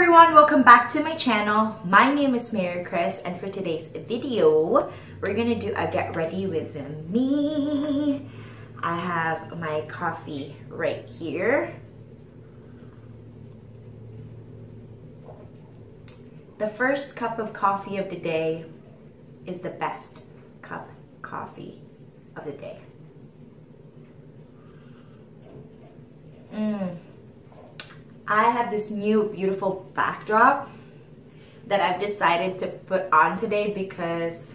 everyone, welcome back to my channel. My name is Mary Chris, and for today's video, we're gonna do a get ready with me. I have my coffee right here. The first cup of coffee of the day is the best cup of coffee of the day. I have this new beautiful backdrop that I've decided to put on today because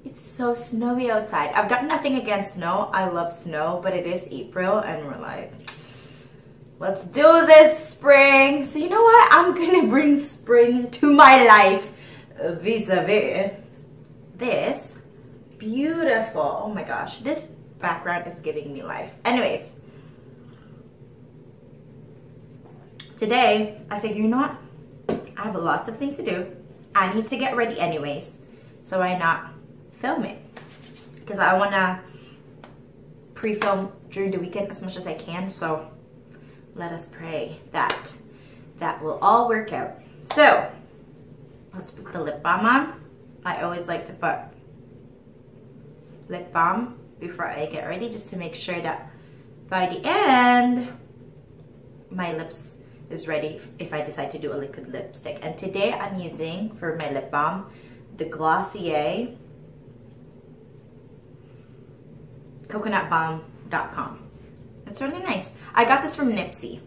it's so snowy outside. I've got nothing against snow. I love snow, but it is April and we're like, let's do this, spring. So you know what? I'm gonna bring spring to my life vis-a-vis this beautiful, oh my gosh, this background is giving me life. Anyways, today, I figure, you know what? I have lots of things to do. I need to get ready anyways, so why not film it? Because I want to pre-film during the weekend as much as I can, so let us pray that that will all work out. So, let's put the lip balm on. I always like to put lip balm before I get ready, just to make sure that by the end, my lips is ready if I decide to do a liquid lipstick. And today I'm using, for my lip balm, the Glossier coconutbalm.com. It's really nice. I got this from Nipsey.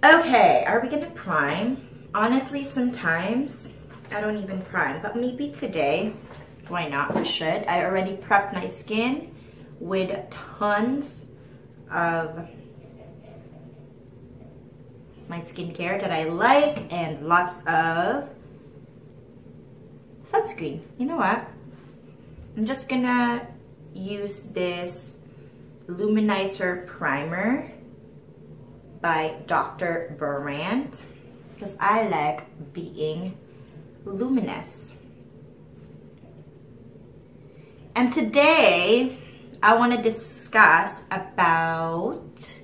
Okay, are we gonna prime? Honestly, sometimes I don't even prime, but maybe today, why not? We should. I already prepped my skin with tons of my skincare that I like and lots of sunscreen. You know what? I'm just gonna use this Luminizer primer by Dr. Brandt because I like being luminous. And today I want to discuss about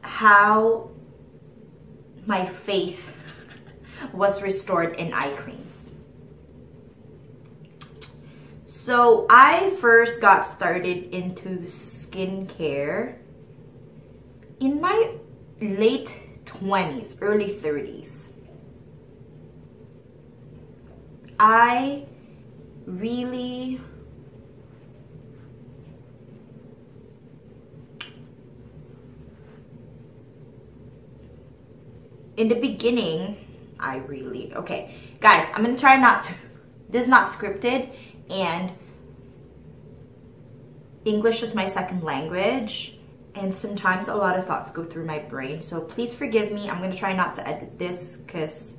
how my faith was restored in eye creams. So I first got started into skincare in my late 20s, early 30s. I really in the beginning, okay, guys, I'm gonna try not to, this is not scripted, and English is my second language, and sometimes a lot of thoughts go through my brain, so please forgive me. I'm gonna try not to edit this because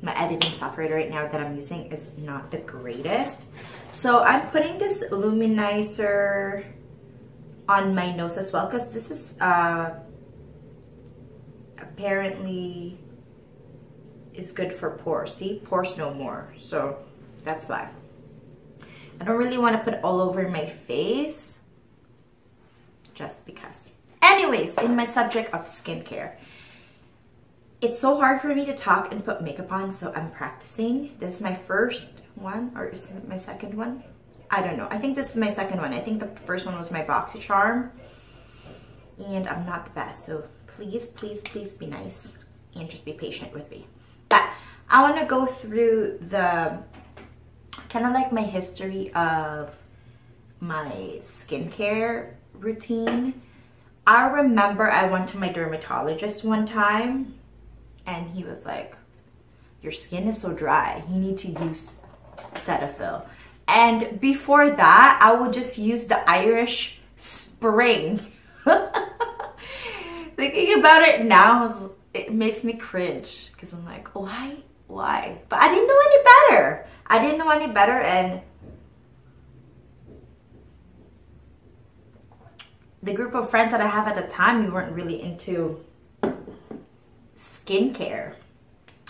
my editing software right now that I'm using is not the greatest. So I'm putting this Luminizer on my nose as well because this is apparently is good for pores. See, pores no more, so that's why. I don't really want to put it all over my face just because. Anyways, in my subject of skincare, it's so hard for me to talk and put makeup on, so I'm practicing. This is my first one, or is it my second one? I don't know. I think this is my second one. I think the first one was my BoxyCharm, and I'm not the best, so please, please, please be nice and just be patient with me. But I want to go through the kind of like my history of my skincare routine. I remember I went to my dermatologist one time and he was like, your skin is so dry, you need to use Cetaphil. And before that, I would just use the Irish Spring. Thinking about it now, it makes me cringe because I'm like, why? But I didn't know any better. I didn't know any better, and the group of friends that I have at the time, we weren't really into skincare.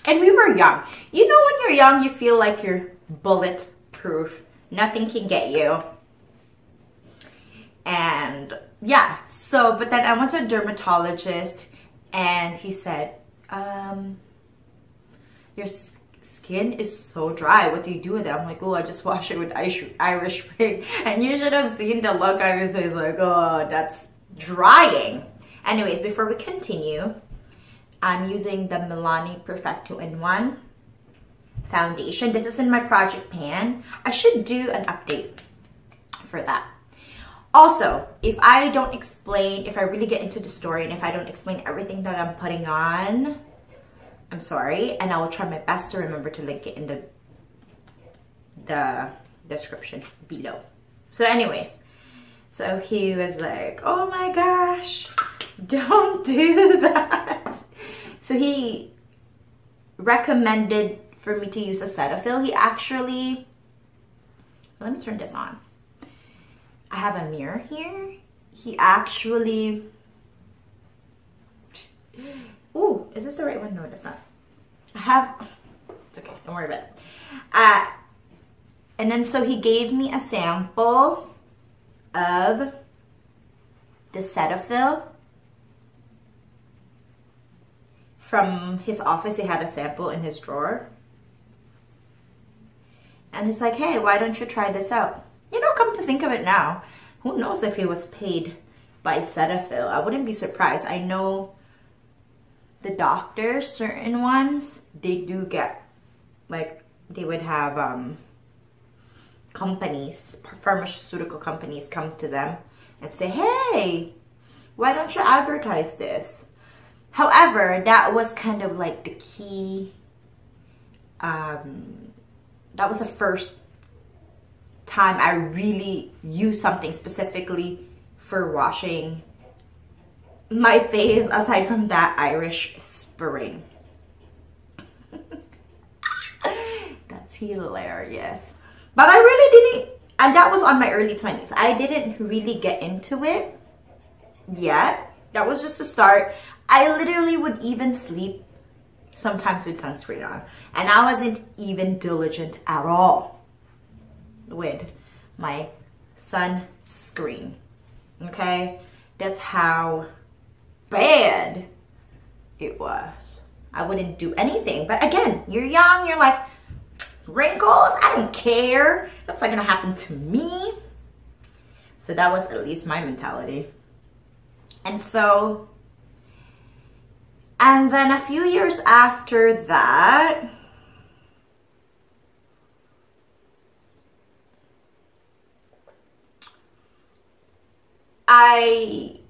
And we were young. You know, when you're young, you feel like you're bulletproof. Nothing can get you. And yeah, so, but then I went to a dermatologist and he said, your skin is so dry. What do you do with it? I'm like, oh, I just wash it with Irish Spring. And you should have seen the look on his face, like, oh, that's drying. Anyways, before we continue, I'm using the Milani Perfect 2-in-1 foundation. This is in my project pan. I should do an update for that. Also, if I don't explain, if I really get into the story and if I don't explain everything that I'm putting on, I'm sorry, and I will try my best to remember to link it in the description below. So anyways, so he was like, oh my gosh, don't do that. So he recommended for me to use a Cetaphil. He actually, let me turn this on. I have a mirror here. He actually, ooh, is this the right one? No, it's not. I have, it's okay, don't worry about it. And then so he gave me a sample of the Cetaphil. From his office, he had a sample in his drawer. And he's like, hey, why don't you try this out? You know, come to think of it now, who knows if he was paid by Cetaphil? I wouldn't be surprised. I know the doctors, certain ones, they do get, like, they would have companies, pharmaceutical companies come to them and say, hey, why don't you advertise this? However, that was kind of like the key, that was the first time I really used something specifically for washing my face, aside from that Irish Spring. That's hilarious. But I really didn't, and that was on my early 20s. I didn't really get into it yet. That was just a start. I literally would even sleep sometimes with sunscreen on. And I wasn't even diligent at all with my sunscreen. Okay? That's how bad it was. I wouldn't do anything. But again, you're young, you're like, wrinkles, I don't care. That's not gonna happen to me. So that was at least my mentality. And so, and then a few years after that, I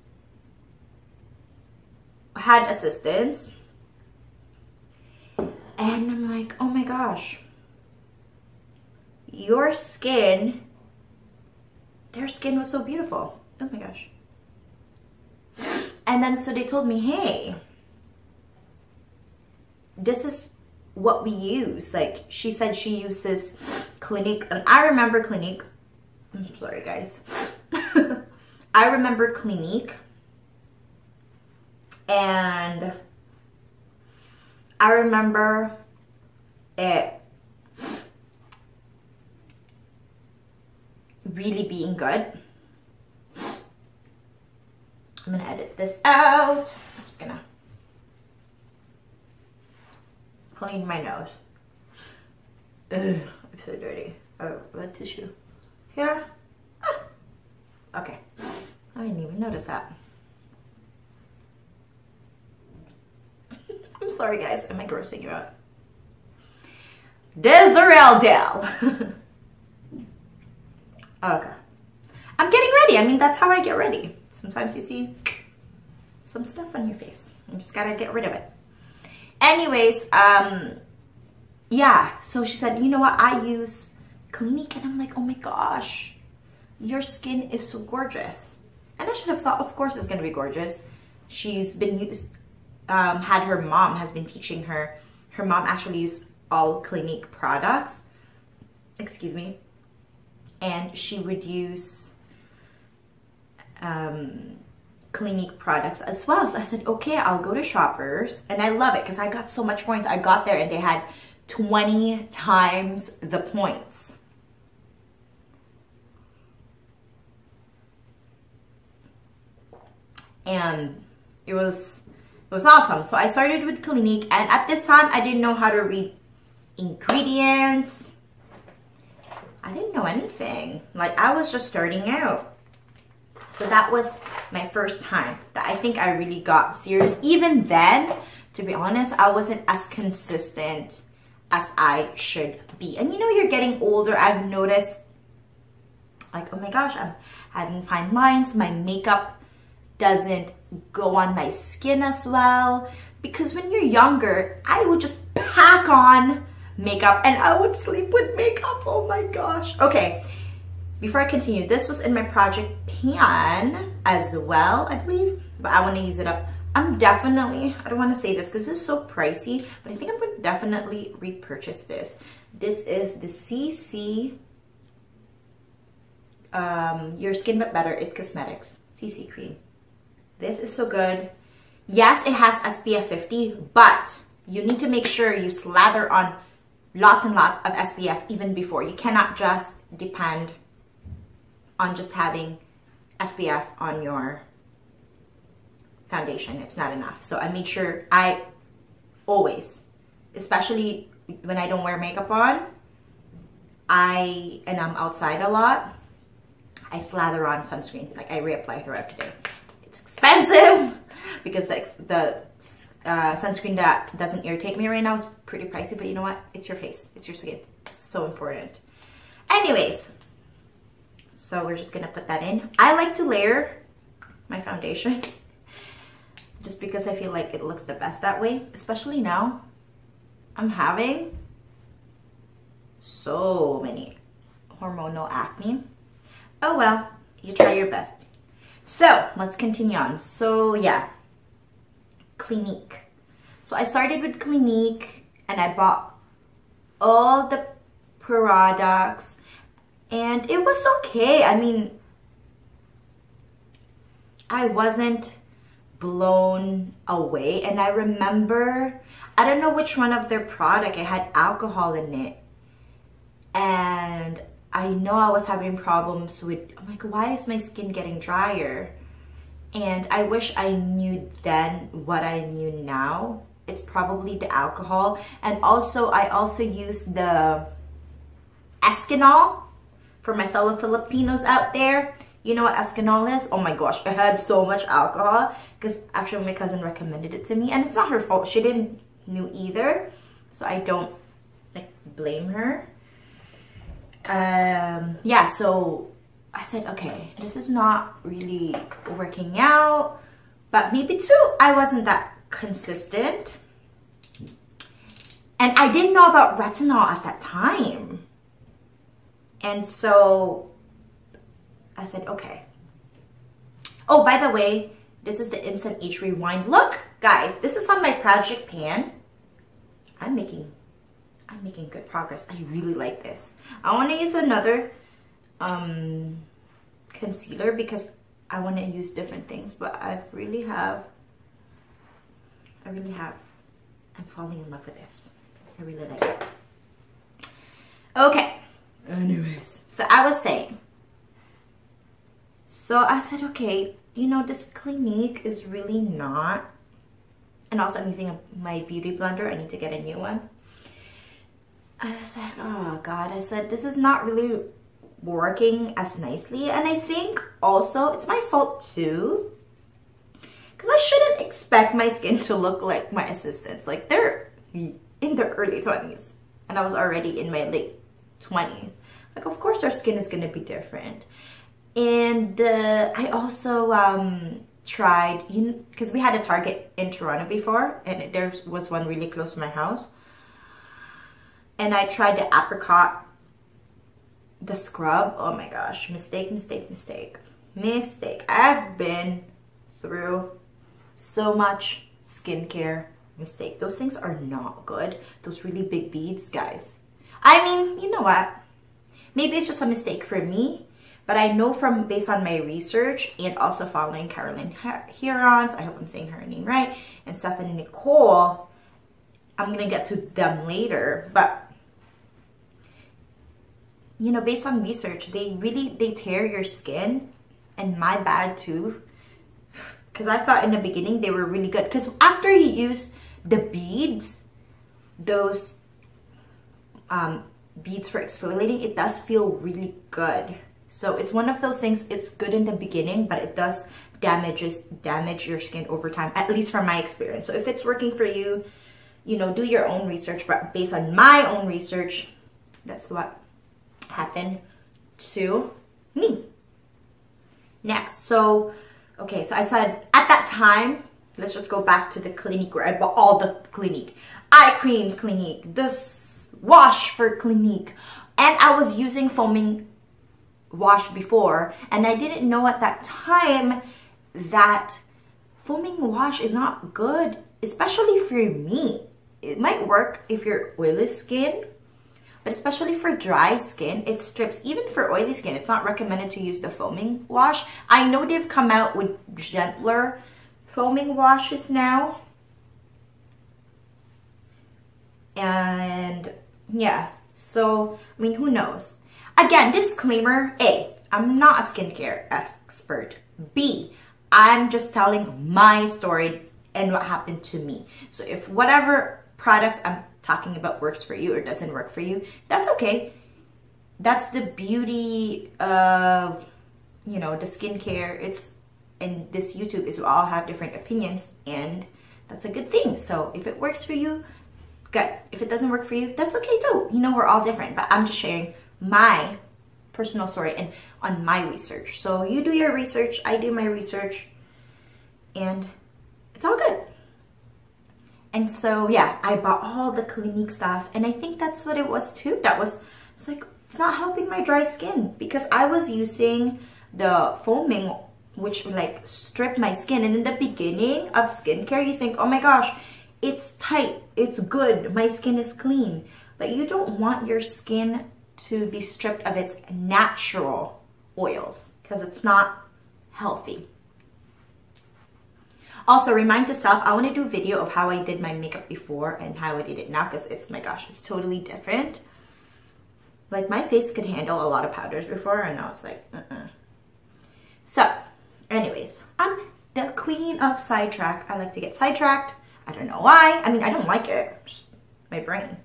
had assistants, and I'm like, oh my gosh, your skin, their skin was so beautiful. Oh my gosh. And then so they told me, hey, this is what we use. Like, she said she uses Clinique, and I remember Clinique. I'm sorry, guys. I remember Clinique, and I remember it really being good. I'm gonna edit this out. I'm just gonna clean my nose. Ugh, I'm so dirty. Oh, what tissue? Here? Ah. Okay. I didn't even notice that. I'm sorry, guys. Am I grossing you out? This the real deal. Okay. I'm getting ready. I mean, that's how I get ready. Sometimes you see some stuff on your face. You just gotta get rid of it. Anyways, yeah. So she said, you know what? I use Clinique, and I'm like, oh my gosh, your skin is so gorgeous. And I should have thought, of course, it's gonna be gorgeous. She's been had her mom has been teaching her. Her mom actually used all Clinique products. Excuse me. And she would use Clinique products as well. So I said, okay, I'll go to Shoppers. And I love it because I got so much points. I got there and they had 20 times the points. and it was awesome. So I started with Clinique, and at this time I didn't know how to read ingredients. I didn't know anything. Like, I was just starting out. So that was my first time that I think I really got serious. Even then, to be honest, I wasn't as consistent as I should be. And you know, you're getting older. I've noticed, like, oh my gosh, I'm having fine lines. My makeup doesn't go on my skin as well. Because when you're younger, I would just pack on makeup and I would sleep with makeup. Oh my gosh. Okay, before I continue, this was in my project pan as well, I believe, but I want to use it up. I'm definitely, I don't want to say this because this is so pricey, but I think I'm going to definitely repurchase this. This is the CC Your Skin But Better It Cosmetics CC cream. This is so good. Yes, it has SPF 50, but you need to make sure you slather on lots and lots of SPF even before. You cannot just depend on just having SPF on your foundation. It's not enough. So I made sure I always, especially when I don't wear makeup on, and I'm outside a lot, I slather on sunscreen. Like, I reapply throughout the day. It's expensive because the sunscreen that doesn't irritate me right now is pretty pricey, but you know what? It's your face. It's your skin. It's so important. Anyways, so we're just gonna put that in. I like to layer my foundation just because I feel like it looks the best that way, especially now. I'm having so many hormonal acne. Oh well, you try your best. So let's continue on. So yeah, Clinique. So I started with Clinique and I bought all the products and it was okay. I mean, I wasn't blown away. And I remember, I don't know which one of their product, it had alcohol in it. And I know I was having problems with, I'm like, why is my skin getting drier? And I wish I knew then what I knew now. It's probably the alcohol. And also, I also used the Escanol for my fellow Filipinos out there. You know what Escanol is? Oh my gosh, it had so much alcohol because actually my cousin recommended it to me. And it's not her fault. She didn't know either. So I don't like blame her. Yeah, so I said, okay, this is not really working out, but maybe too, I wasn't that consistent. And I didn't know about retinol at that time. And so I said, okay. Oh, by the way, this is the Instant Age Rewind. Look, guys, this is on my project pan. I'm making good progress. I really like this. I want to use another concealer because I want to use different things, but I'm falling in love with this. I really like it. Okay. Anyways, so I was saying, so I said, okay, you know, this Clinique is really not, and also I'm using my beauty blender. I need to get a new one. I was like, oh God, I said, this is not really working as nicely. And I think also it's my fault too, because I shouldn't expect my skin to look like my assistants. Like, they're in their early 20s and I was already in my late 20s. Like, of course our skin is going to be different. And I also tried, because we had a Target in Toronto before, and there was one really close to my house. And I tried the apricot, the scrub. Oh my gosh, mistake, mistake, mistake, mistake. I've been through so much skincare mistake. Those things are not good. Those really big beads, guys. I mean, you know what? Maybe it's just a mistake for me, but I know from based on my research and also following Caroline Herons, I hope I'm saying her name right, and Stephanie Nicole, I'm gonna get to them later, but you know, based on research, they tear your skin, and my bad too, because I thought in the beginning they were really good. Because after you use the beads, those beads for exfoliating, it does feel really good. So it's one of those things, it's good in the beginning, but it does damage your skin over time, at least from my experience. So if it's working for you, you know, do your own research. But based on my own research, that's what happened to me. Next, so okay, so I said at that time, let's just go back to the Clinique where I bought all the Clinique. Eye cream Clinique, this wash for Clinique. And I was using foaming wash before, and I didn't know at that time that foaming wash is not good, especially for me. It might work if you're oily skin, but especially for dry skin, it strips. Even for oily skin, it's not recommended to use the foaming wash. I know they've come out with gentler foaming washes now. And yeah, so, I mean, who knows? Again, disclaimer, A, I'm not a skincare expert. B, I'm just telling my story and what happened to me. So if whatever products I'm talking about works for you or doesn't work for you, that's okay. That's the beauty of, you know, the skincare. It's, and this YouTube is we all have different opinions, and that's a good thing. So if it works for you, good. If it doesn't work for you, that's okay too. You know, we're all different, but I'm just sharing my personal story and on my research. So you do your research, I do my research, and it's all good. And so yeah, I bought all the Clinique stuff, and I think that's what it was too. It's like, it's not helping my dry skin because I was using the foaming, which like strip my skin. And in the beginning of skincare, you think, oh my gosh, it's tight, it's good, my skin is clean. But you don't want your skin to be stripped of its natural oils because it's not healthy. Also, remind yourself, I want to do a video of how I did my makeup before and how I did it now, because it's, my gosh, it's totally different. Like, my face could handle a lot of powders before, and now it's like, So, anyways, I'm the queen of sidetrack. I like to get sidetracked. I don't know why. I mean, I don't like it. Just my brain.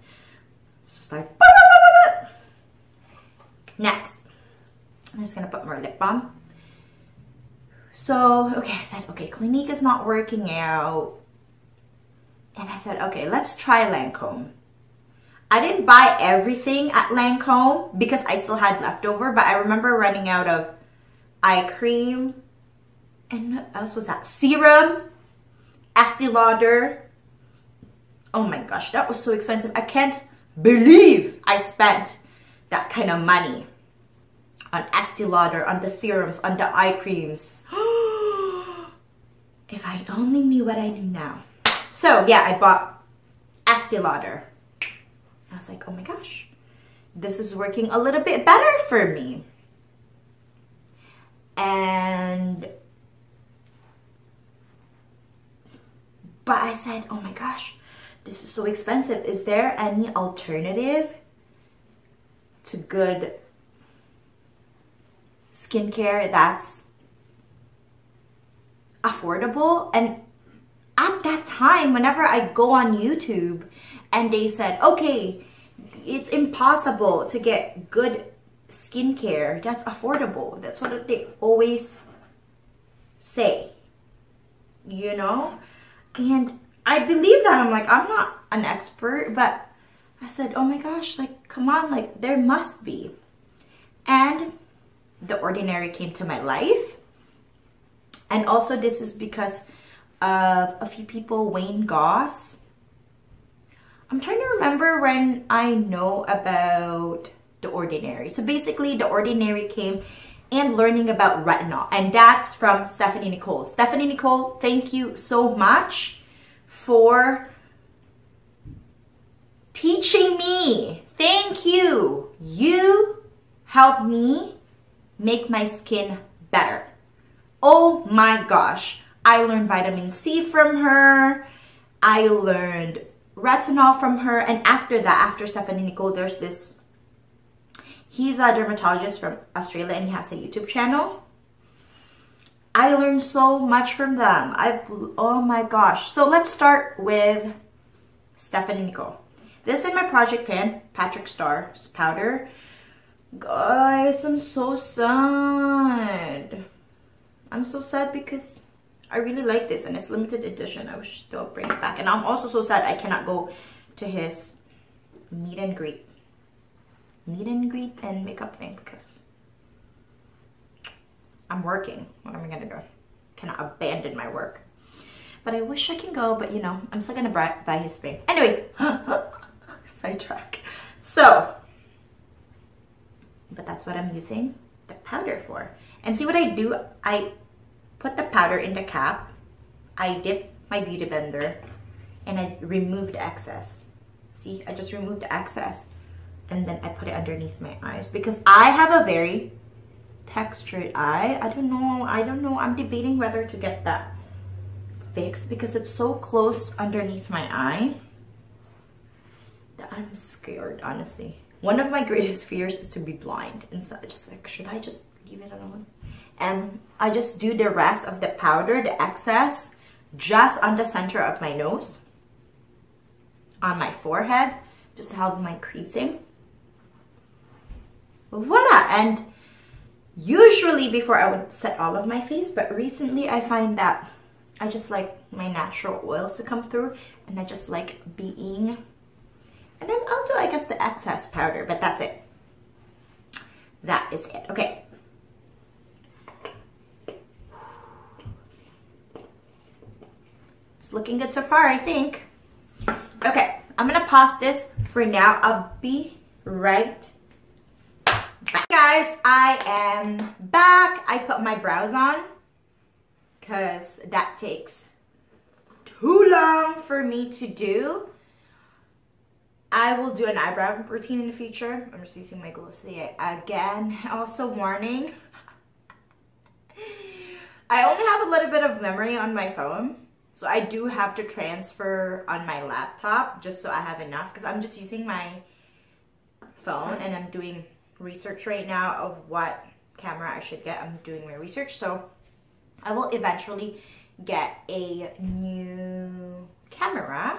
It's just like, Next, I'm just going to put more lip balm. So, okay, I said, okay, Clinique is not working out. And I said, okay, let's try Lancome. I didn't buy everything at Lancome because I still had leftover, but I remember running out of eye cream. And what else was that? Serum, Estee Lauder. Oh my gosh, that was so expensive. I can't believe I spent that kind of money on Estee Lauder, on the serums, on the eye creams. If I only knew what I knew now. So yeah, I bought Estee Lauder. I was like, oh my gosh, this is working a little bit better for me. But I said, oh my gosh, this is so expensive. Is there any alternative to good skincare that's affordable? And at that time, whenever I go on YouTube and they said, okay, it's impossible to get good skincare that's affordable. That's what they always say, you know? And I believe that. I'm like, I'm not an expert, but I said, oh my gosh, like, come on, like, there must be. And The Ordinary came to my life. And also this is because of a few people, Wayne Goss. I'm trying to remember when I know about The Ordinary. So basically, The Ordinary came and learning about retinol. And that's from Stephanie Nicole. Stephanie Nicole, thank you so much for teaching me. Thank you. You helped me make my skin better. Oh my gosh. I learned vitamin C from her. I learned retinol from her. And after that, after Stephanie Nicole, there's this, he's a dermatologist from Australia and he has a YouTube channel. I learned so much from them. Oh my gosh. So let's start with Stephanie Nicole. This is my project pan, Patrick Starr's powder. Guys, I'm so sad. I'm so sad because I really like this and it's limited edition. I wish they'll bring it back. And I'm also so sad I cannot go to his meet and greet and makeup thing because I'm working. What am I gonna do? Cannot abandon my work. But I wish I can go, but you know, I'm still gonna buy his spray. Anyways, sidetrack. So, but that's what I'm using the powder for. And see what I do? I put the powder in the cap. I dip my beauty blender and I remove the excess. See, I just removed the excess and then I put it underneath my eyes because I have a very textured eye. I don't know. I'm debating whether to get that fixed because it's so close underneath my eye that I'm scared, honestly. One of my greatest fears is to be blind. And so I just like, should I just leave it alone? And I just do the rest of the powder, the excess, just on the center of my nose, on my forehead, just to help my creasing. Voila! And usually before I would set all of my face, but recently I find that I just like my natural oils to come through and I just like being, and then I'll do I guess the excess powder, but that's it. That is it. Okay. It's looking good so far, I think. Okay, I'm gonna pause this for now. I'll be right back. Guys, I am back. I put my brows on because that takes too long for me to do. I will do an eyebrow routine in the future. I'm just using my glow stick again. Also warning, I only have a little bit of memory on my phone. So I do have to transfer on my laptop just so I have enough because I'm just using my phone and I'm doing research right now of what camera I should get. I'm doing my research, so I will eventually get a new camera.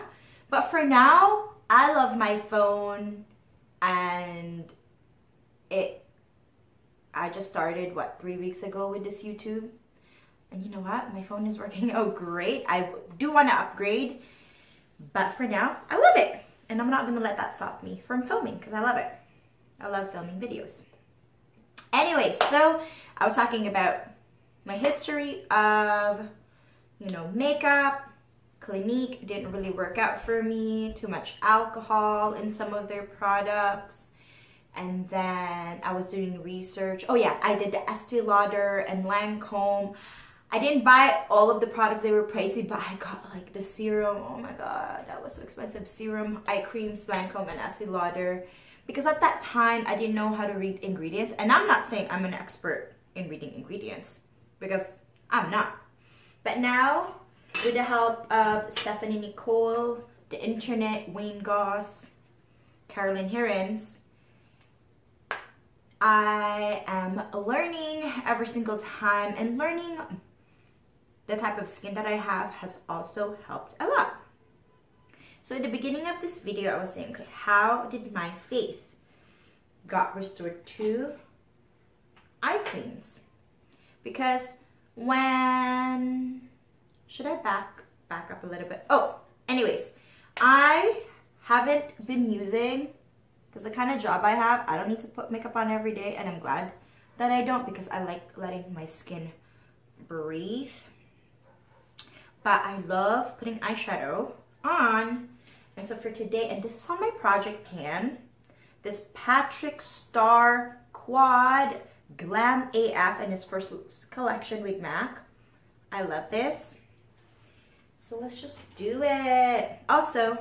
But for now, I love my phone and I just started, what, 3 weeks ago with this YouTube. And you know what? My phone is working out great. I do want to upgrade, but for now, I love it. And I'm not going to let that stop me from filming because I love it. I love filming videos. Anyway, so I was talking about my history of, you know, makeup. Clinique didn't really work out for me. Too much alcohol in some of their products. And then I was doing research. Oh yeah, I did the Estee Lauder and Lancome. I didn't buy all of the products, they were pricey, but I got like the serum. Oh my god, that was so expensive. Serum, eye creams, Lancome, and Estee Lauder. Because at that time, I didn't know how to read ingredients. And I'm not saying I'm an expert in reading ingredients, because I'm not. But now, with the help of Stephanie Nicole, the internet, Wayne Goss, Carolyn Herons, I am learning every single time, and learning the type of skin that I have has also helped a lot. So at the beginning of this video, I was saying, okay, how did my faith got restored to eye creams? Because when, should I back up a little bit? Oh, anyways, I haven't been using, because the kind of job I have, I don't need to put makeup on every day, and I'm glad that I don't because I like letting my skin breathe. But I love putting eyeshadow on. And so for today, and this is on my project pan, this Patrick Starr Quad Glam AF in his first collection with MAC. I love this. So let's just do it. Also,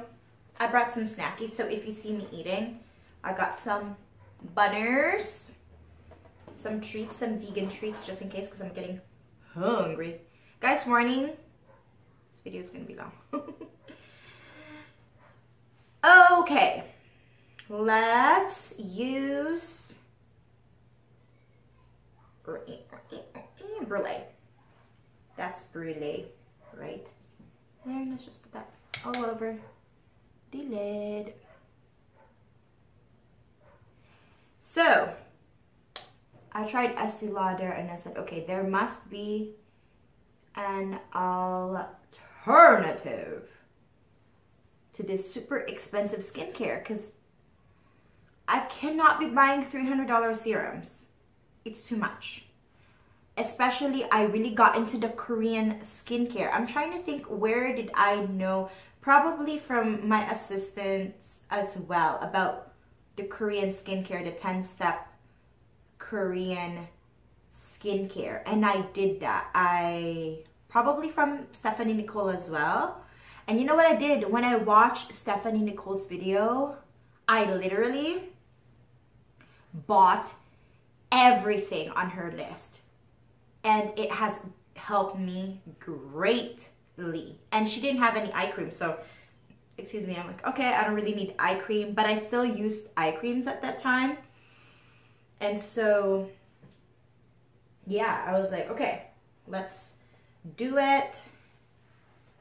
I brought some snackies, so if you see me eating, I got some bunners, some treats, some vegan treats, just in case, because I'm getting hungry. Guys, warning, this video is going to be long. Okay, let's use brulee. That's brulee right there. Let's just put that all over the lid. So I tried Estee Lauder and I said, okay, there must be an alternative to this super expensive skincare, because I cannot be buying $300 serums. It's too much. Especially, I really got into the Korean skincare. I'm trying to think, where did I know? Probably from my assistants as well, about the Korean skincare, the 10-step Korean skincare. And I did that. Probably from Stephanie Nicole as well. And you know what I did? When I watched Stephanie Nicole's video, I literally bought everything on her list. And it has helped me greatly. And she didn't have any eye cream, so excuse me, I'm like, okay, I don't really need eye cream, but I still used eye creams at that time. And so yeah, I was like, okay, let's do it.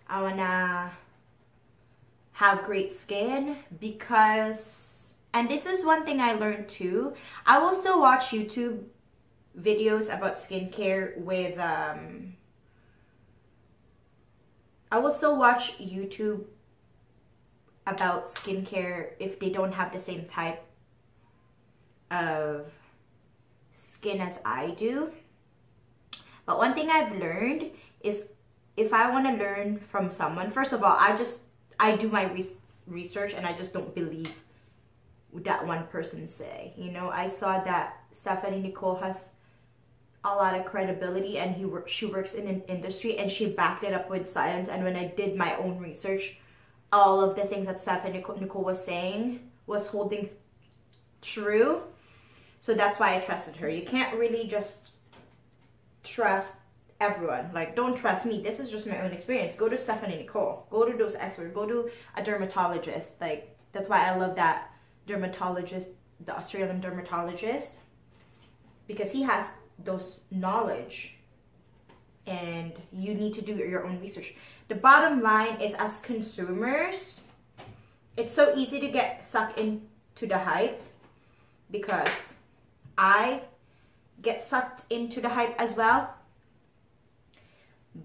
I wanna have great skin, because, and this is one thing I learned too, I will still watch YouTube videos about skincare with I will still watch YouTube about skincare if they don't have the same type of skin as I do. But one thing I've learned is, if I want to learn from someone, first of all, I do my research, and I just don't believe that one person say. You know, I saw that Stephanie Nicole has a lot of credibility, and she works in an industry, and she backed it up with science. And when I did my own research, all of the things that Stephanie Nicole was saying was holding true. So that's why I trusted her. You can't really just trust everyone. Like, don't trust me. This is just my own experience. Go to Stephanie Nicole. Go to those experts. Go to a dermatologist. Like, that's why I love that dermatologist, the Australian dermatologist, because he has those knowledge, and you need to do your own research. The bottom line is, as consumers, it's so easy to get sucked into the hype, because I get sucked into the hype as well.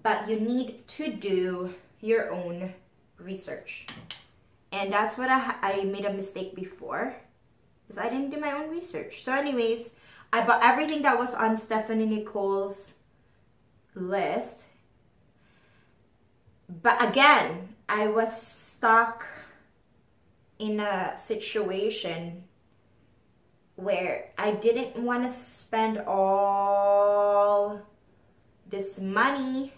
But you need to do your own research. And that's what I made a mistake before, because I didn't do my own research. So anyways, I bought everything that was on Stephanie Nicole's list. But again, I was stuck in a situation where I didn't want to spend all this money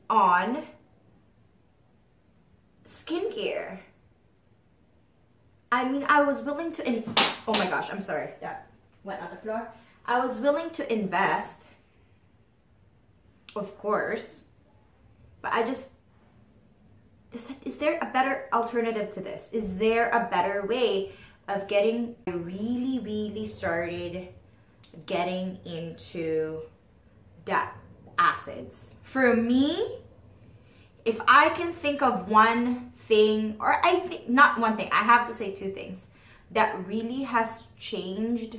on skincare. I mean, I was willing to, oh my gosh, I'm sorry, that went on the floor. I was willing to invest, of course, but I just, is there a better alternative to this? Is there a better way of getting, I really started getting into that acids. For me, if I can think of one thing, or I think not one thing, I have to say two things that really has changed.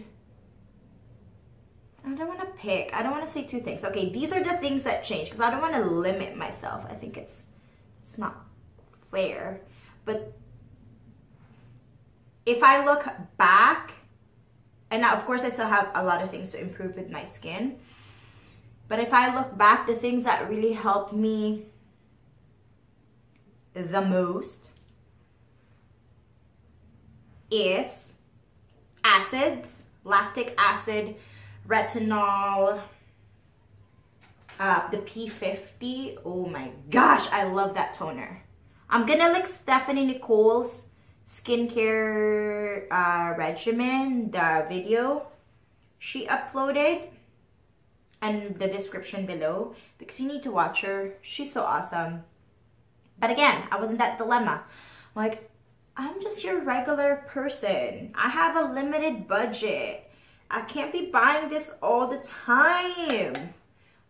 I don't want to pick. I don't want to say two things. Okay, these are the things that changed, because I don't want to limit myself. I think it's not fair. But if I look back, and now of course I still have a lot of things to improve with my skin, but if I look back, the things that really helped me the most is acids, lactic acid, retinol, the P50. Oh my gosh, I love that toner. I'm gonna link Stephanie Nicole's skincare regimen, the video she uploaded, and the description below, because you need to watch her. She's so awesome. But again, I was in that dilemma. Like, I'm just your regular person. I have a limited budget. I can't be buying this all the time.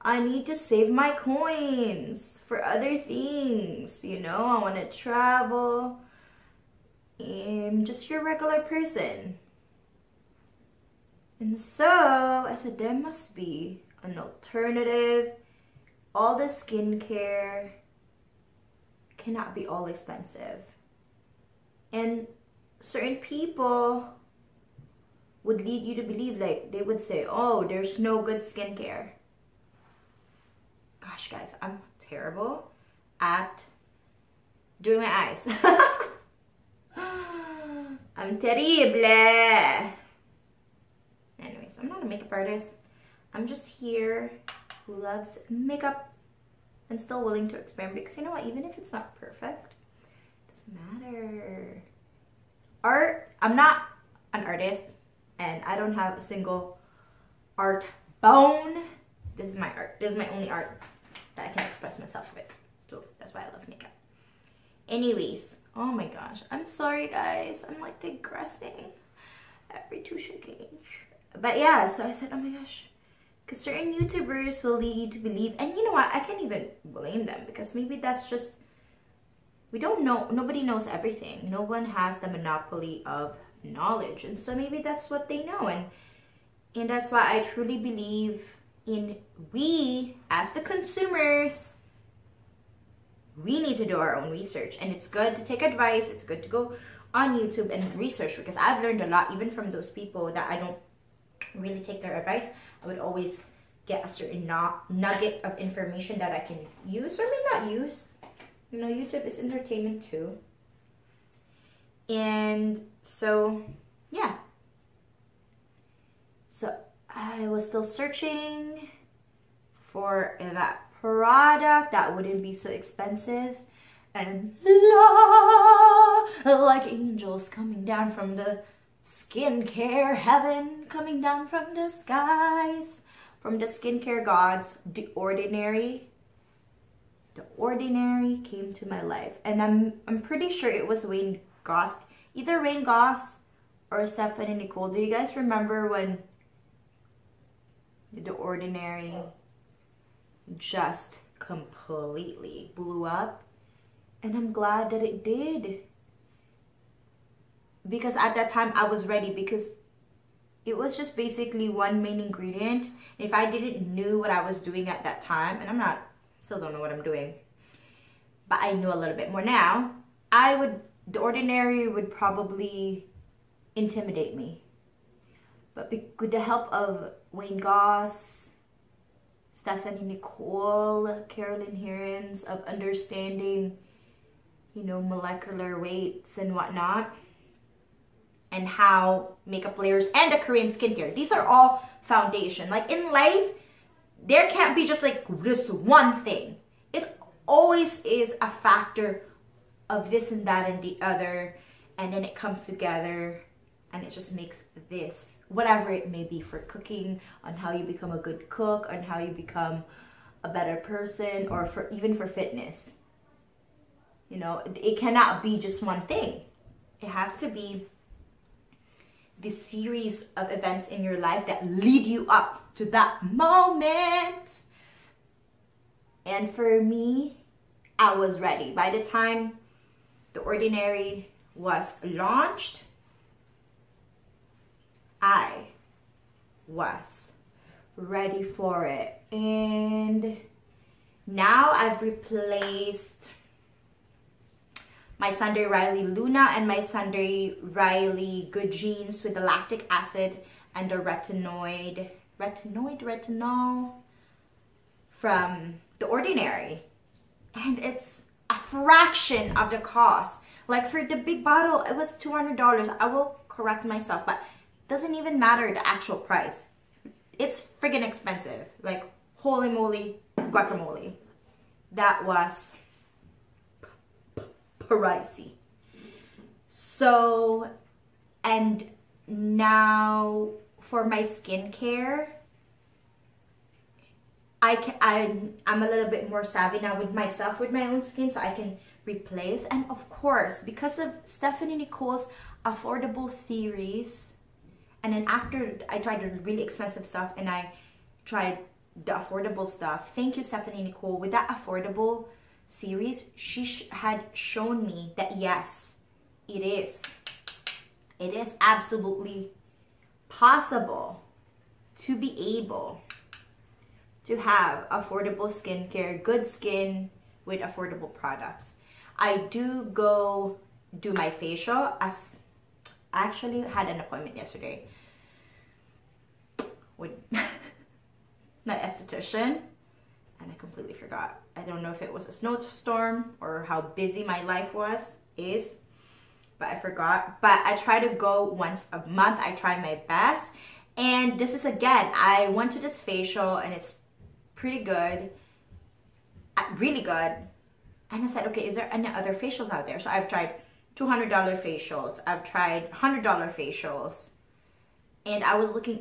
I need to save my coins for other things. You know, I want to travel. I'm just your regular person. And so I said, there must be an alternative. All the skincare cannot be all expensive. And certain people would lead you to believe, like, they would say, oh, there's no good skincare. Gosh, guys, I'm terrible at doing my eyes. I'm terrible. Anyways, I'm not a makeup artist. I'm just here who loves makeup and still willing to experiment, because you know what, even if it's not perfect, it doesn't matter. Art, I'm not an artist and I don't have a single art bone. This is my art. This is my only art that I can express myself with. So that's why I love makeup. Anyways, oh my gosh, I'm sorry guys, I'm like digressing every 2 seconds. But yeah, so I said, oh my gosh, because certain YouTubers will lead you to believe, and you know what, I can't even blame them, because maybe that's just, we don't know, nobody knows everything. No one has the monopoly of knowledge, and so maybe that's what they know, and that's why I truly believe in, we as the consumers, we need to do our own research. And it's good to take advice, it's good to go on YouTube and research, because I've learned a lot even from those people that I don't really take their advice. I would always get a certain nugget of information that I can use or may not use. You know, YouTube is entertainment too. And so, yeah. So I was still searching for that product that wouldn't be so expensive. And like angels coming down from the skincare heaven, coming down from the skies, from the skincare gods, the ordinary came to my life. And I'm pretty sure it was Wayne Goss, either Wayne Goss or Stephanie Nicole. Do you guys remember when the ordinary just completely blew up? And I'm glad that it did, because at that time I was ready, because it was just basically one main ingredient. If I didn't knew what I was doing at that time, and still don't know what I'm doing, but I know a little bit more now, the ordinary would probably intimidate me. But with the help of Wayne Goss, Stephanie Nicole, Carolyn Herons, of understanding, you know, molecular weights and whatnot, and how makeup layers and the Korean skincare, these are all foundation. Like in life, there can't be just like this one thing. It always is a factor of this and that and the other, and then it comes together and it just makes this, whatever it may be, for cooking, on how you become a good cook, on how you become a better person, or even for fitness. You know, it cannot be just one thing. It has to be this series of events in your life that lead you up to that moment. And for me, I was ready. By the time The Ordinary was launched, I was ready for it. And now I've replaced my Sunday Riley Luna and my Sunday Riley Good Genes with the lactic acid and the retinol from The Ordinary. And it's a fraction of the cost. Like for the big bottle, it was $200. I will correct myself, but it doesn't even matter the actual price. It's friggin' expensive. Like, holy moly, guacamole. That was pricey. So, and now for my skincare, I'm a little bit more savvy now with myself, with my own skin, so I can replace. And of course, because of Stephanie Nicole's affordable series, and then after I tried the really expensive stuff and I tried the affordable stuff. Thank you, Stephanie Nicole. With that affordable series, she had shown me that yes, it is absolutely possible to be able to have affordable skincare, good skin with affordable products. I do go do my facial. As I actually had an appointment yesterday with my esthetician, and I completely forgot. I don't know if it was a snowstorm or how busy my life is, but I forgot. But I try to go once a month. I try my best. And this is, again, I went to this facial and it's pretty good, really good. And I said, okay, is there any other facials out there? So I've tried $200 facials. I've tried $100 facials. And I was looking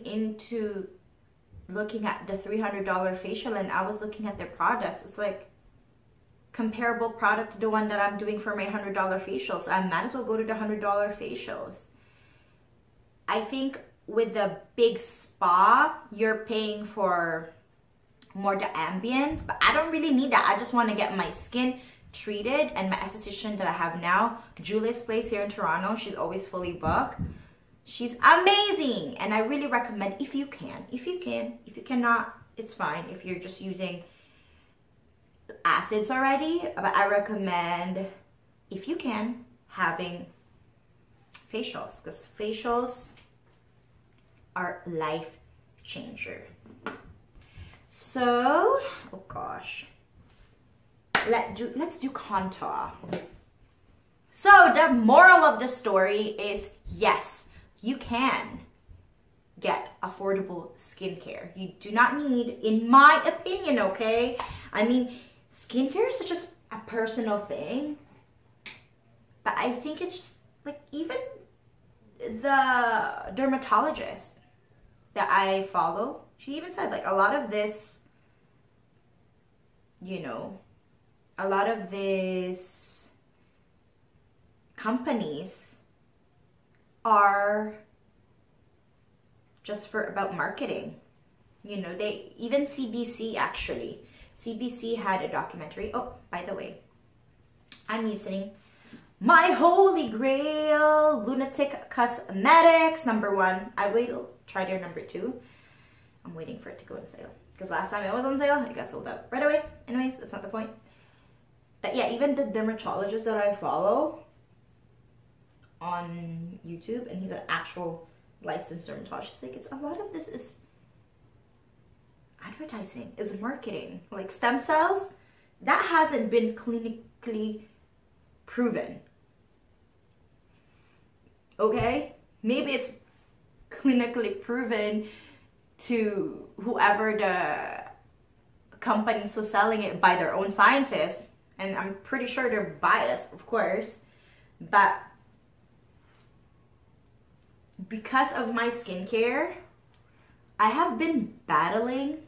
at the $300 facial, and I was looking at their products. It's like comparable product to the one that I'm doing for my $100 facials. So I might as well go to the $100 facials. I think with the big spa, you're paying for more the ambience, but I don't really need that. I just want to get my skin treated, and my esthetician that I have now, Julie's place here in Toronto, she's always fully booked. She's amazing, and I really recommend if you can. If you cannot, it's fine. If you're just using acids already, but I recommend, if you can, having facials, because facials are life changer. So, oh gosh, let's do contour. So the moral of the story is, yes, you can get affordable skincare. You do not need, in my opinion, okay? I mean, skincare is such a personal thing, but I think it's just like, even the dermatologist that I follow, she even said, like, a lot of this, you know, a lot of these companies are just about marketing. You know, they, even CBC, actually, CBC had a documentary. Oh, by the way, I'm using my holy grail Lunatic Cosmetics #1. I will try their #2. I'm waiting for it to go on sale, because last time it was on sale, it got sold out right away. Anyways, that's not the point. But yeah, even the dermatologist that I follow on YouTube, and he's an actual licensed dermatologist, like, it's a lot of this is advertising, is marketing. Like stem cells, that hasn't been clinically proven. Okay, maybe it's clinically proven to whoever the companies who's selling it by their own scientists, and I'm pretty sure they're biased, of course, but because of my skincare, I have been battling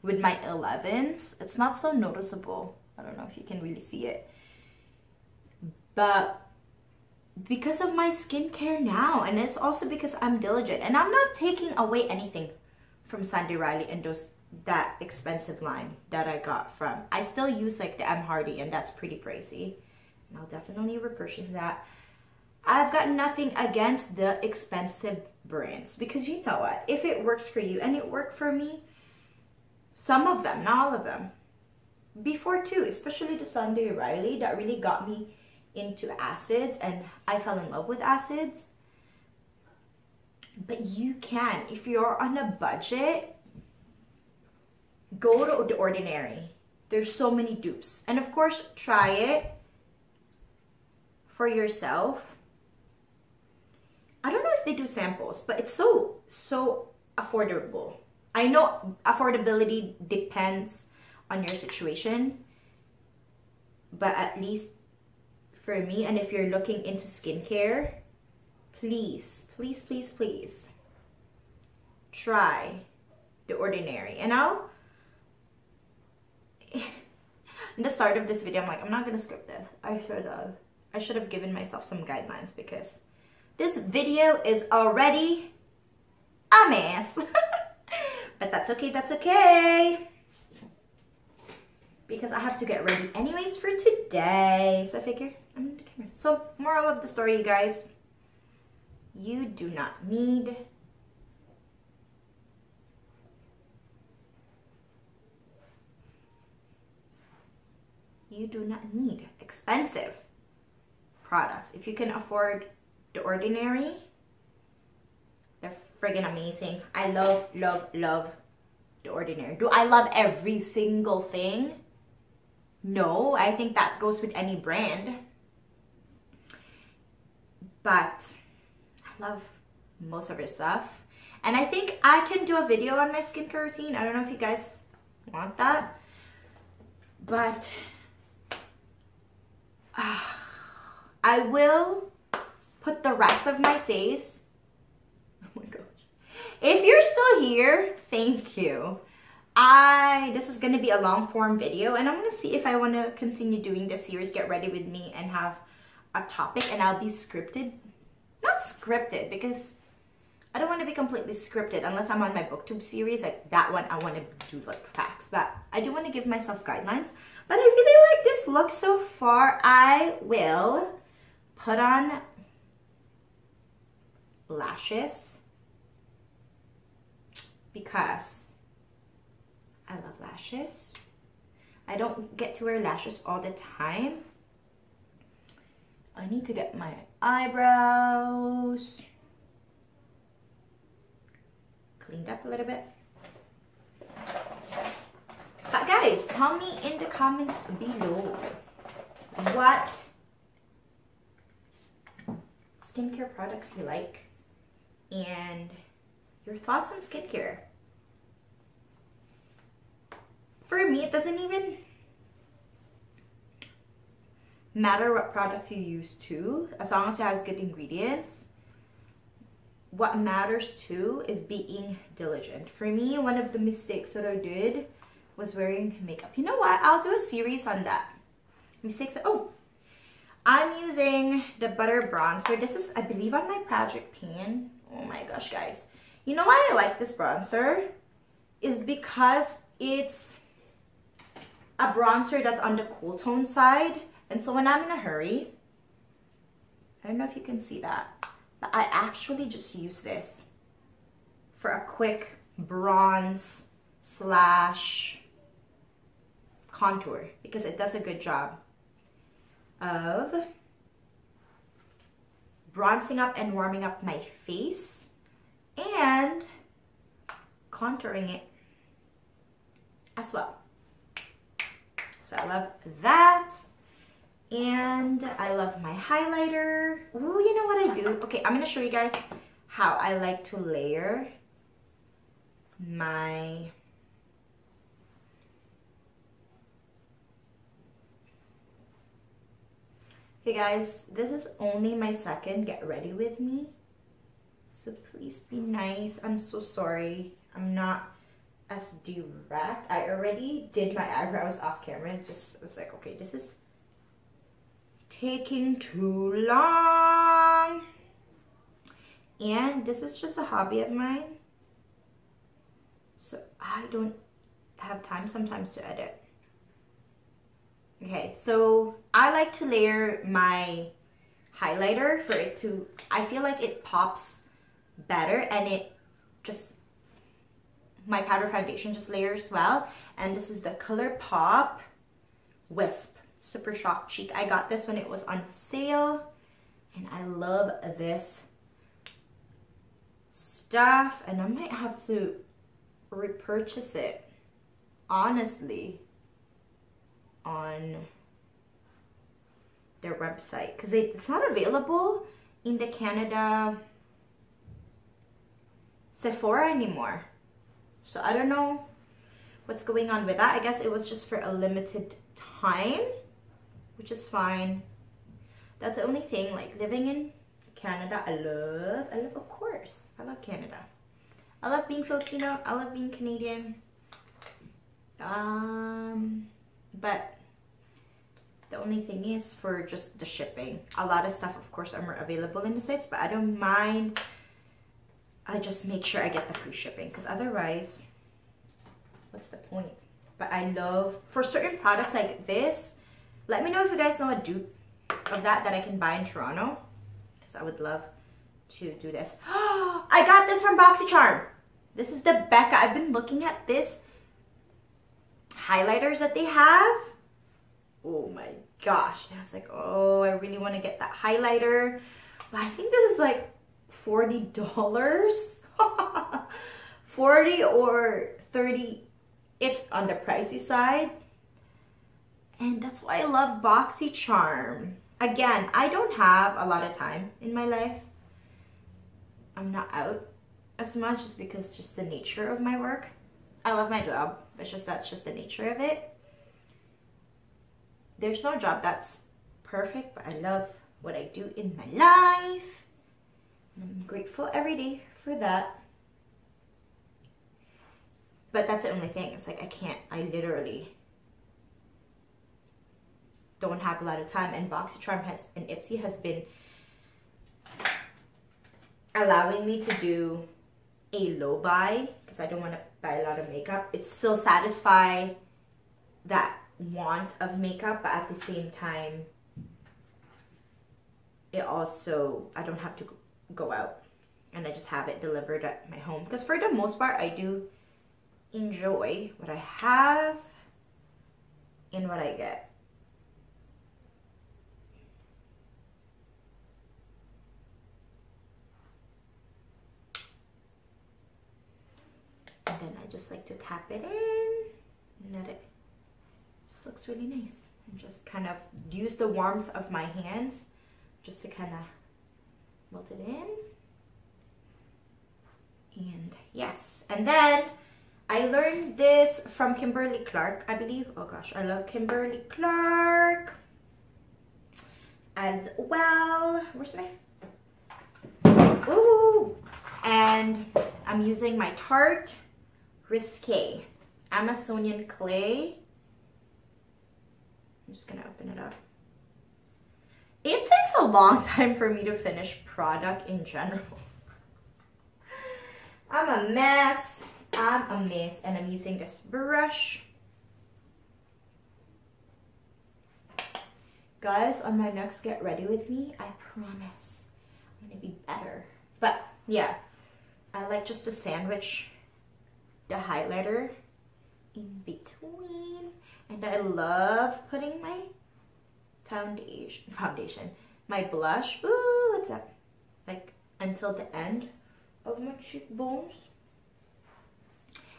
with my 11s. It's not so noticeable. I don't know if you can really see it, but because of my skincare now, and it's also because I'm diligent, and I'm not taking away anything from Sandy Riley and that expensive line that I got from. I still use like the M. Hardy, and that's pretty pricey, and I'll definitely repurchase that. I've got nothing against the expensive brands, because you know what? If it works for you, and it worked for me, some of them, not all of them, before too, especially the Sandy Riley, that really got me into acids, and I fell in love with acids. But you can, if you're on a budget, go to The Ordinary. There's so many dupes, and of course, try it for yourself. I don't know if they do samples, but it's so affordable. I know affordability depends on your situation, but at least for me, and if you're looking into skincare, please, please, please, please try The Ordinary. And I'll, in the start of this video, I'm like, I'm not gonna script this. I should have given myself some guidelines, because this video is already a mess. But that's okay, that's okay. Because I have to get ready anyways for today. So I figure I'm in the camera. So moral of the story, you guys. You do not need expensive products. If you can afford the ordinary, they're friggin' amazing. I love, love, love the ordinary. Do I love every single thing? No, I think that goes with any brand. But I love most of their stuff. And I think I can do a video on my skincare routine. I don't know if you guys want that. But I will put the rest of my face. Oh my gosh. If you're still here, thank you. This is going to be a long form video, and I'm going to see if I want to continue doing this series, Get Ready With Me, and have a topic, and I'll be scripted. Not scripted, because I don't want to be completely scripted unless I'm on my booktube series. Like that one, I want to do like facts, but I do want to give myself guidelines. But I really like this look so far. I will put on lashes because I love lashes. I don't get to wear lashes all the time. I need to get my eyebrows cleaned up a little bit. But guys, tell me in the comments below what skincare products you like and your thoughts on skincare. For me, it doesn't even matter what products you use too, as long as it has good ingredients. What matters too is being diligent. For me, one of the mistakes that I did was wearing makeup. You know what? I'll do a series on that. Mistakes. Oh, I'm using the Butter Bronzer. This is, I believe, on my project pan. Oh my gosh, guys. You know why I like this bronzer? Is because it's a bronzer that's on the cool tone side. And so when I'm in a hurry, I don't know if you can see that, but I actually just use this for a quick bronze slash contour because it does a good job of bronzing up and warming up my face and contouring it as well. So I love that. And I love my highlighter. Ooh, you know what I do? Okay, I'm going to show you guys how I like to layer my Hey guys, this is only my second Get Ready With Me. So please be nice. I'm so sorry. I'm not as direct. I already did my eyebrows off camera. It just was like, okay, this is taking too long. And this is just a hobby of mine. So I don't have time sometimes to edit. Okay, so I like to layer my highlighter for it to, I feel like it pops better and it just, my powder foundation just layers well. And this is the ColourPop Wisp Super Shock Cheek. I got this when it was on sale and I love this stuff and I might have to repurchase it, honestly, on their website because it's not available in the Canada Sephora anymore. So I don't know what's going on with that. I guess it was just for a limited time, which is fine. That's the only thing, like living in Canada, I love, of course, I love Canada. I love being Filipino, I love being Canadian. But the only thing is for just the shipping. A lot of stuff, of course, are available in the States, but I don't mind. I just make sure I get the free shipping because otherwise what's the point? But I love, for certain products like this, let me know if you guys know a dupe of that I can buy in Toronto, because I would love to do this. I got this from BoxyCharm. This is the Becca. I've been looking at this highlighters that they have. Oh my gosh. And I was like, oh, I really want to get that highlighter. But I think this is like $40. 40 or 30. It's on the pricey side. And that's why I love BoxyCharm. Again, I don't have a lot of time in my life. I'm not out as much just because just the nature of my work. I love my job, but that's just the nature of it. There's no job that's perfect, but I love what I do in my life. And I'm grateful every day for that. But that's the only thing. It's like I literally don't have a lot of time, and BoxyCharm and Ipsy has been allowing me to do a low buy because I don't want to buy a lot of makeup. It still satisfy that want of makeup, but at the same time, it also, I don't have to go out and I just have it delivered at my home. Because for the most part, I do enjoy what I have and what I get. And then I just like to tap it in, and let it just looks really nice. And just kind of use the warmth of my hands just to kind of melt it in. And yes, and then I learned this from Kimberly Clark, I believe. Oh gosh, I love Kimberly Clark as well. Where's my, ooh, and I'm using my Tarte Risque Amazonian clay. I'm just gonna open it up. It takes a long time for me to finish product in general. I'm a mess. And I'm using this brush. Guys, on my next Get Ready With Me, I promise I'm gonna be better. But yeah, I like just to sandwich the highlighter in between. And I love putting my foundation, my blush, ooh, what's that? Like until the end of my cheekbones.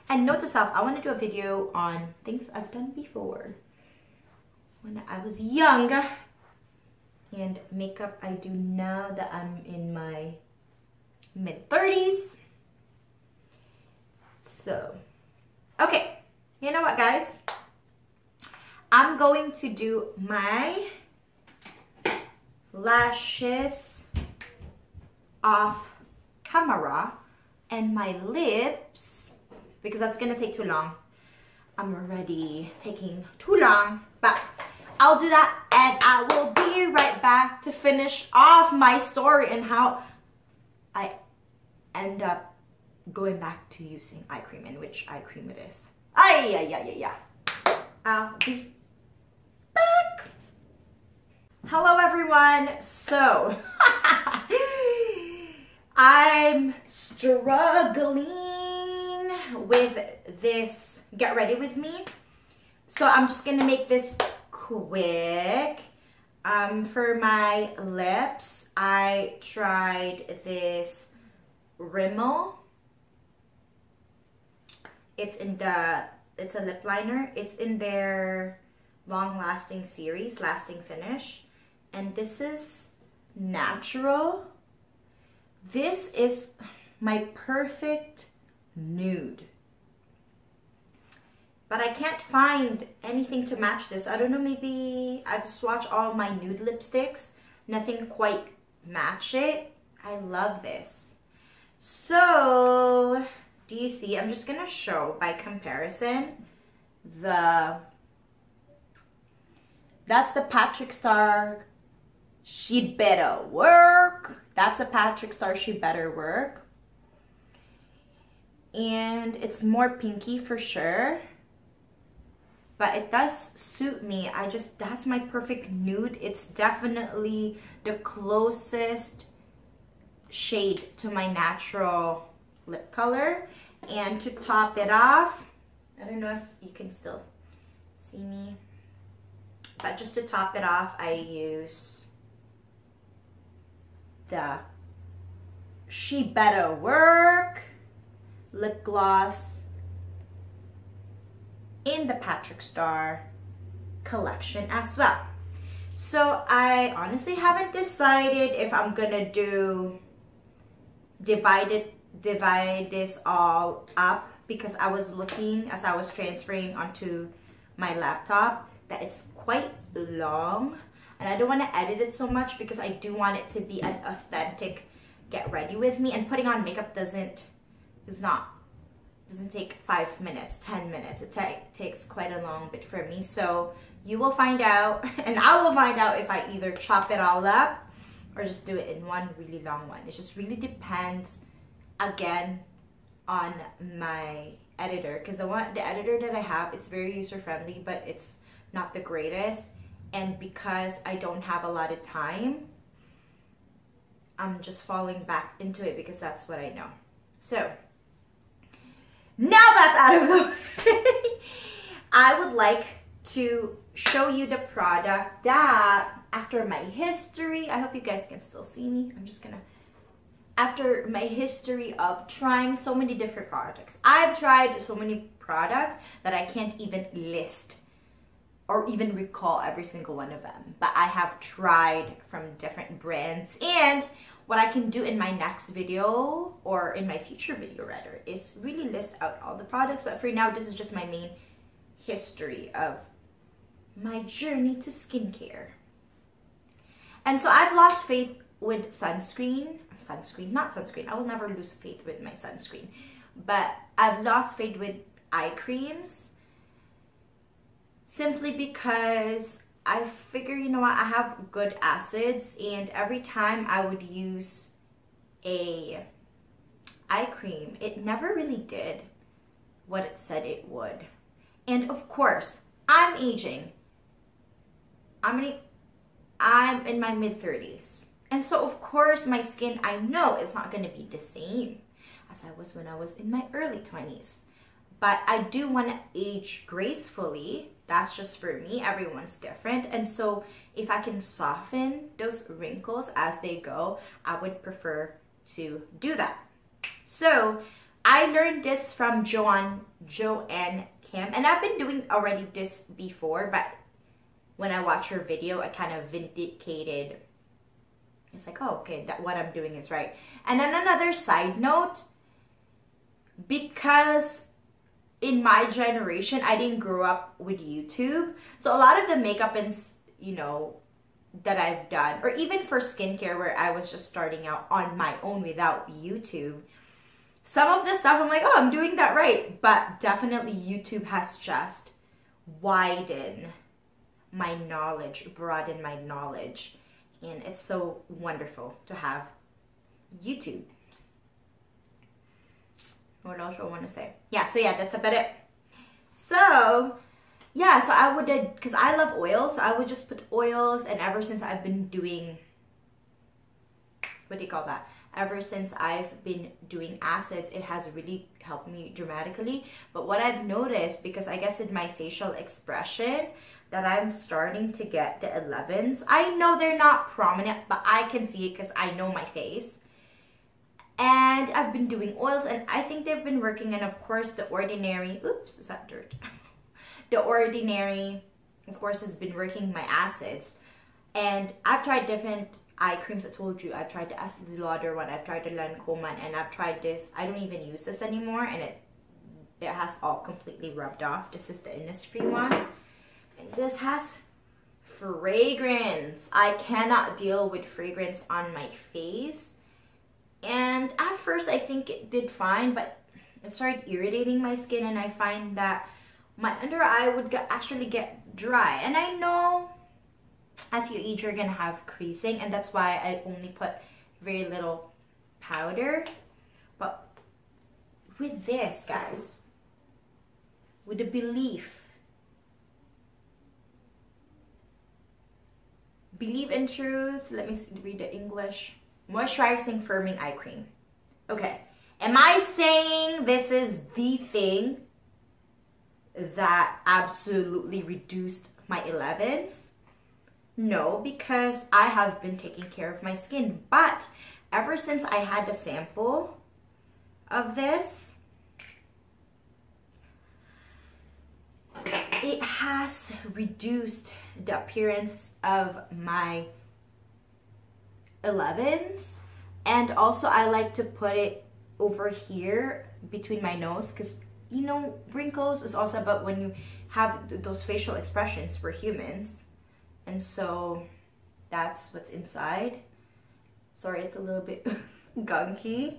And note to self, I want to do a video on things I've done before when I was young and makeup I do now that I'm in my mid-30s. So, okay, you know what guys? I'm going to do my lashes off camera and my lips because that's gonna take too long. I'm already taking too long, but I'll do that and I will be right back to finish off my story and how I end up going back to using eye cream and which eye cream it is. Yeah. I'll be back. Hello everyone. So I'm struggling with this Get Ready With Me. So I'm just gonna make this quick. For my lips, I tried this Rimmel. It's a lip liner. It's in their Long Lasting series, Lasting Finish. And this is natural. This is my perfect nude. But I can't find anything to match this. I don't know, maybe I've swatched all my nude lipsticks. Nothing quite match it. I love this. So, do you see? I'm just gonna show by comparison that's the Patrick Star She Better Work. That's the Patrick Star She Better Work. and it's more pinky for sure, but it does suit me. That's my perfect nude. It's definitely the closest shade to my natural lip color. And to top it off, I don't know if you can still see me, but just to top it off, I use the She Better Work lip gloss in the Patrick Star collection as well. So I honestly haven't decided if I'm gonna divide this all up, because I was looking as I was transferring onto my laptop that it's quite long, and I don't want to edit it so much because I do want it to be an authentic get ready with me, and putting on makeup doesn't take 5 minutes, 10 minutes. It takes quite a long bit for me. So you will find out, and I will find out, if I either chop it all up or just do it in one really long one. It just really depends, again, on my editor, because the editor that I have, it's very user friendly, but it's not the greatest. And because I don't have a lot of time, I'm just falling back into it because that's what I know. So now that's out of the way, I would like to show you the product that, after my history, I hope you guys can still see me. After my history of trying so many different products, I've tried so many products that I can't even list or even recall every single one of them. But I have tried from different brands, and what I can do in my next video, or in my future video rather, is really list out all the products. But for now, this is just my main history of my journey to skincare. And so I've lost faith with sunscreen. I will never lose faith with my sunscreen. But I've lost faith with eye creams, simply because I figure, you know what, I have good acids, and every time I would use a eye cream, it never really did what it said it would. And of course, I'm aging. I'm in my mid-30s. And so of course my skin, I know, is not going to be the same as I was when I was in my early 20s. But I do want to age gracefully. That's just for me. Everyone's different. And so if I can soften those wrinkles as they go, I would prefer to do that. So I learned this from Joanne Kim, and I've been doing already this before, but when I watch her video, I kind of vindicated. It's like, oh, okay, what I'm doing is right. And then another side note, because in my generation, I didn't grow up with YouTube. So a lot of the makeup and, you know, that I've done, or even for skincare where I was just starting out on my own without YouTube, some of the stuff I'm like, oh, I'm doing that right. But definitely YouTube has just widened my knowledge, broadened my knowledge. And it's so wonderful to have YouTube. What else do I want to say? Yeah, so yeah, that's about it. So, yeah, so I would, because I love oils, so I would just put oils, and ever since I've been doing, what do you call that? Ever since I've been doing acids, it has really helped me dramatically. But what I've noticed, because I guess in my facial expression, that I'm starting to get the 11s. I know they're not prominent, but I can see it because I know my face. And I've been doing oils, and I think they've been working. And of course, The Ordinary, oops, is that dirt? The Ordinary, of course, has been working my acids. And I've tried different eye creams. I told you, I've tried the Estee Lauder one, I've tried the Lancome, and I've tried this. I don't even use this anymore, and it has all completely rubbed off. This is the Innisfree one. And this has fragrance. I cannot deal with fragrance on my face. And at first, I think it did fine, but it started irritating my skin, and I find that my under eye would actually get dry. And I know as you age, you're gonna have creasing, and that's why I only put very little powder. But with this, guys, with the belief in truth. Let me read the English. Moisturizing firming eye cream. Okay, am I saying this is the thing that absolutely reduced my 11s? No, because I have been taking care of my skin. But ever since I had the sample of this, it has reduced the appearance of my 11s. And also I like to put it over here between my nose, because you know, wrinkles is also about when you have those facial expressions. We're humans. And so that's what's inside. Sorry, it's a little bit gunky.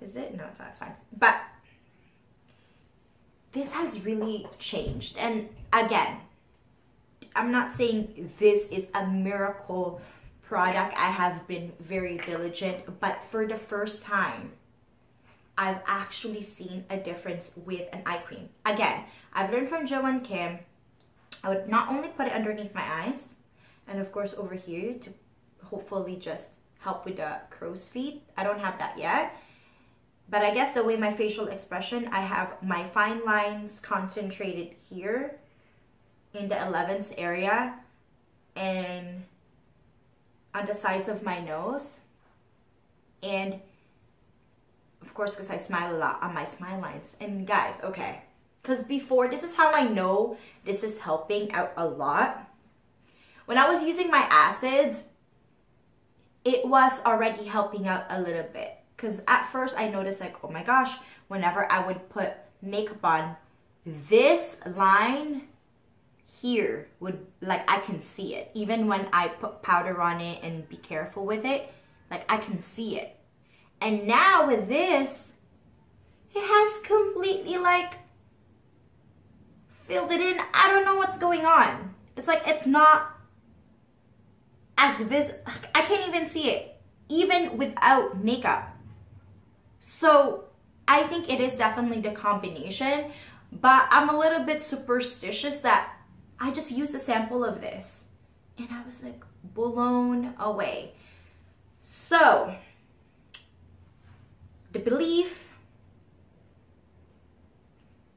Is it? No, it's not. It's fine. But this has really changed. And again, I'm not saying this is a miracle product. I have been very diligent, but for the first time, I've actually seen a difference with an eye cream. Again, I've learned from Jo and Kim, I would not only put it underneath my eyes, and of course over here to hopefully just help with the crow's feet. I don't have that yet. But I guess the way my facial expression, I have my fine lines concentrated here in the 11s area and on the sides of my nose. And of course, because I smile a lot on my smile lines. And guys, okay, because before, this is how I know this is helping out a lot. When I was using my acids, it was already helping out a little bit. Because at first I noticed like, oh my gosh, whenever I would put makeup on, this line here would, like, I can see it. Even when I put powder on it and be careful with it, like I can see it. And now with this, it has completely like filled it in. I don't know what's going on. It's like, it's not as I can't even see it, even without makeup. So I think it is definitely the combination, but I'm a little bit superstitious that I just used a sample of this and I was like blown away. So the belief,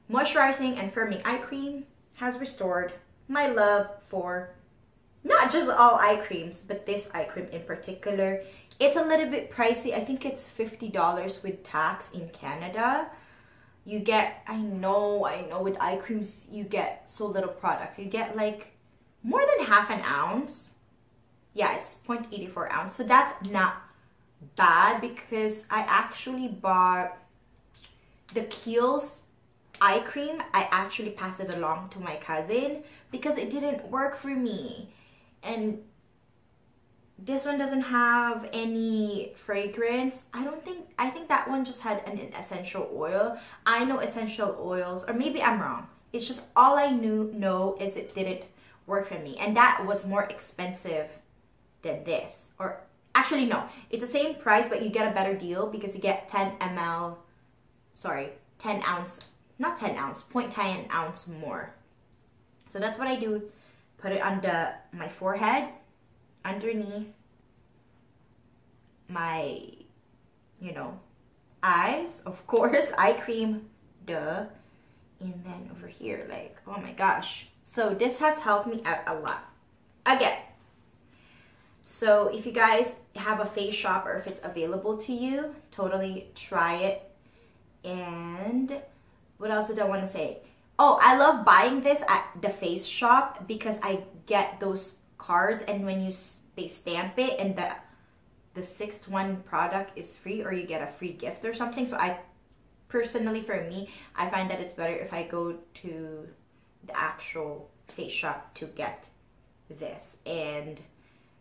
moisturizing and firming eye cream has restored my love for not just all eye creams, but this eye cream in particular. It's a little bit pricey. I think it's $50 with tax in Canada. You get, I know with eye creams, you get so little product. You get like more than half an ounce. Yeah, it's 0.84 ounce. So that's not bad because I actually bought the Kiehl's eye cream. I actually passed it along to my cousin because it didn't work for me. And this one doesn't have any fragrance. I think that one just had an essential oil. I know essential oils, or maybe I'm wrong. It's just all I know is it didn't work for me. And that was more expensive than this. Or actually no, it's the same price, but you get a better deal because you get 10 ounce, not 10 ounce, 0.10 ounce more. So that's what I do. Put it under my forehead, underneath my, you know, eyes, of course, eye cream, duh, and then over here, like, oh my gosh. So this has helped me out a lot. Again, so if you guys have a face shop or if it's available to you, totally try it. And what else did I want to say? Oh, I love buying this at the face shop because I get those cards, and when they stamp it and the sixth one product is free, or you get a free gift or something. So I personally, for me, I find that it's better if I go to the actual face shop to get this. And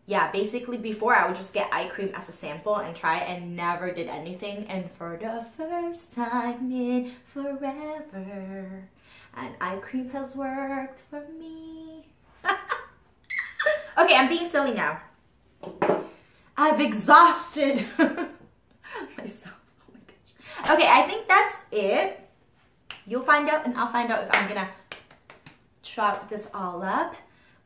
yeah, basically before I would just get eye cream as a sample and try it and never did anything. And for the first time in forever, an eye cream has worked for me. Okay, I'm being silly now. I've exhausted myself. Oh my gosh. Okay, I think that's it. You'll find out and I'll find out if I'm gonna chop this all up.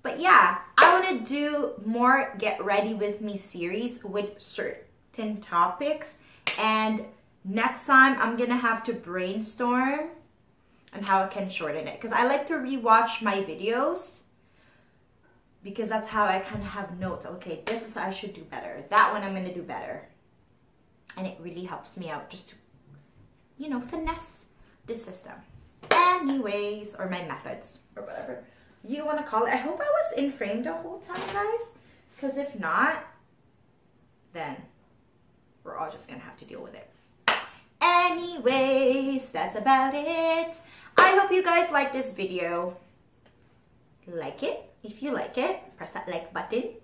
But yeah, I want to do more Get Ready With Me series with certain topics. And next time I'm gonna have to brainstorm on how I can shorten it. Because I like to rewatch my videos, because that's how I kind of have notes. Okay, this is how I should do better. That one I'm gonna do better. And it really helps me out just to, you know, finesse the system. Anyways, or my methods, or whatever you want to call it. I hope I was in frame the whole time, guys. Because if not, then we're all just gonna have to deal with it. Anyways, that's about it. I hope you guys like this video. Like it. If you like it, press that like button.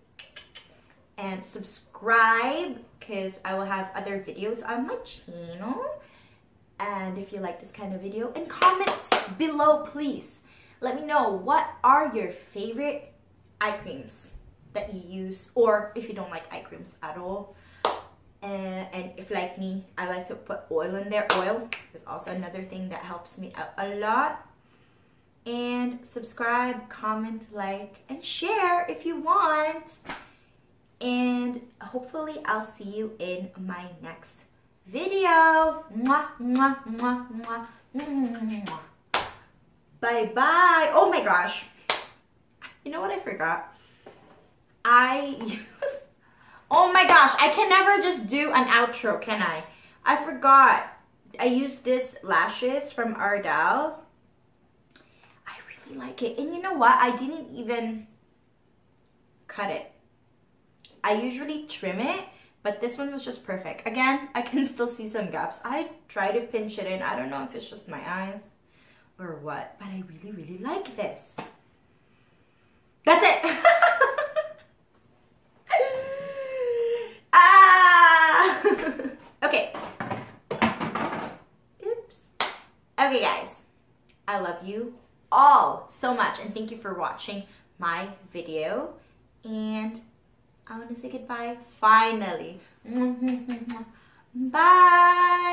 And subscribe, because I will have other videos on my channel. And if you like this kind of video, and comments below, please. Let me know, what are your favorite eye creams that you use, or if you don't like eye creams at all. And if like me, I like to put oil in there. Oil is also another thing that helps me out a lot. And subscribe, comment, like, and share if you want. And hopefully I'll see you in my next video. Mwah, mwah, mwah, mwah, mwah. Bye bye. Oh my gosh. You know what I forgot? Oh my gosh, I can never just do an outro, can I? I forgot. I used this lashes from Ardell. I really like it. And you know what? I didn't even cut it. I usually trim it, but this one was just perfect. Again, I can still see some gaps. I try to pinch it in. I don't know if it's just my eyes or what, but I really, really like this. That's it. Okay. Oops. Okay, guys. I love you all so much, and thank you for watching my video. And I want to say goodbye finally. Bye.